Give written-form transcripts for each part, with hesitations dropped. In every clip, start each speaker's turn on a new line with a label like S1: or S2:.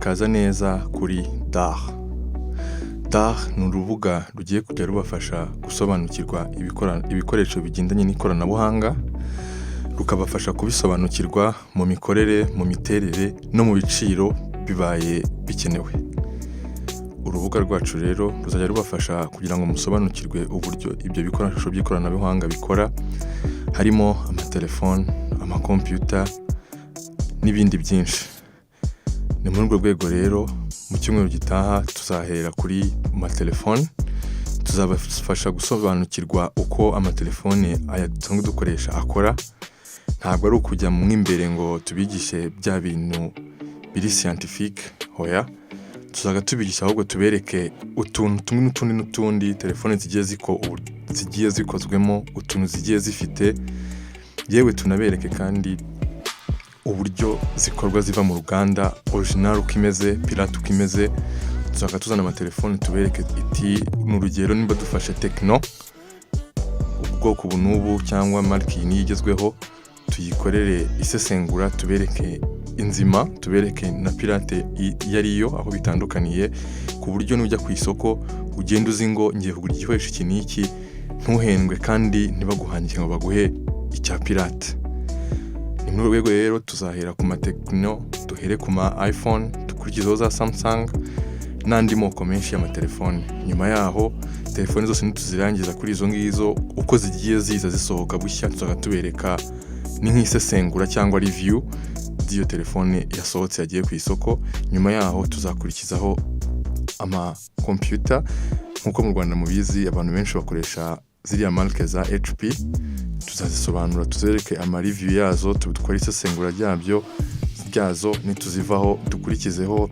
S1: Murakaza neza kuri DDAR. DDAR ni urubuga rugiye kujya rubafasha gusobanukirwa ibikoresho bigendanye n'ikoranabuhanga, rukabafasha kubisobanukirwa mu mikorere, mu miterere no mu biciro bibaye bikenewe. Urubuga rwacu rero ruzajya rubafasha kugira ngo musobanukirwe uburyo ibyo bikoresho by'ikoranabuhanga bikora, harimo amatelefone, amakompiyuta n'ibindi byinshi. Ni muri urwo rwego rero mu cyumweru gitaha tuzahera kuri amatelefone, tuzabafasha gusobanukirwa uko amatelefone aya dusanzwe dukoresha akora. Ntabwo ari ukujya mu imbere ngo tubigishe bya bintu biri scientifique, hoya. Tuzaga tubigisha ahubwo tubereke utuntu tumwe n'utundi telefone zigiye zikozwemo, utuntu zigiye zifite, yewe tunabereke kandi uburyo zikorwa ziva mu ruganda, original uko imeze, pirate uko imeze. Tuzaga tuzana amatelefone tubereke iti n'urugero nimba dufashe Tecno, ubwoko bunubu cyangwa marque iyi igezweho, tuyikorere isesengura, tubereke inzima, tubereke na pirate yariyo aho bitandukaniye, ku buryo nujya ku isoko ugenda uzi ngo ngiye kugura igikoresho iki n'iki, ntuhendwe kandi ntibaguhangike ngo baguhe icya pirate. Ni muri urwego rero tuzahera ku Tecno, duhere ku iPhone, dukurikizeho za Samsung n'andi moko menshi y'amatelefone. Nyuma yaho telefone zose nituzirangiza kuri izo ngizo uko zigiye ziza zisohoka bushya, tuzaga tubereka ni nk'isesengura cyangwa review z'iyo telefone yasohotse yagiye ku isoko. Nyuma yaho tuzakurikizaho amakompiyuta. Nk'uko mu Rwanda mubizi abantu benshi bakoresha ziriya marque za HP, tuzazisobanura, tuzereke review yazo, dukore isesengura ryazo, nituzivaho dukurikizeho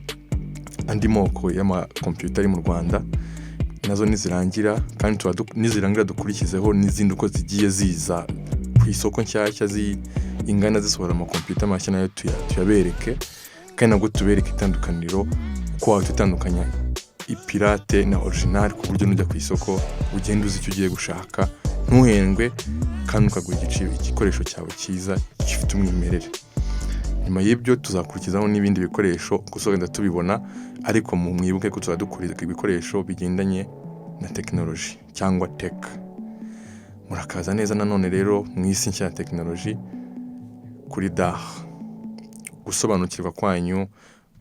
S1: andi moko y'amakompiyuta ari mu Rwanda, nazo nizirangira kandi nizirangira dukurikizeho n'izindi uko zigiye ziza ku isoko nshyashya ingana zisohora amakompiyuta mashya, nayo tuyabereke kandi nabwo tubereke itandukaniro, uko watandukanya ipirate na original, ku buryo nujya ku isoko ugenda uzi icyo ugiye gushaka, ntuhendwe kandi ukagura igikoresho cyawe cyiza gifite umwimerere. Nyuma y'ibyo tuzakurikizaho n'ibindi bikoresho gusogenda tubibona, ariko mwibuke ko tuzadukuriza ibikoresho bigendanye na technology cyangwa tech. Murakaza neza nanone rero mu isi nshya ya technology kuri DDAR. Gusobanukirwa kwanyu,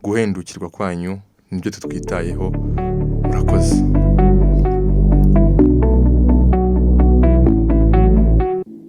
S1: guhendukirwa kwanyu nibyo twitayeho. Murakoze.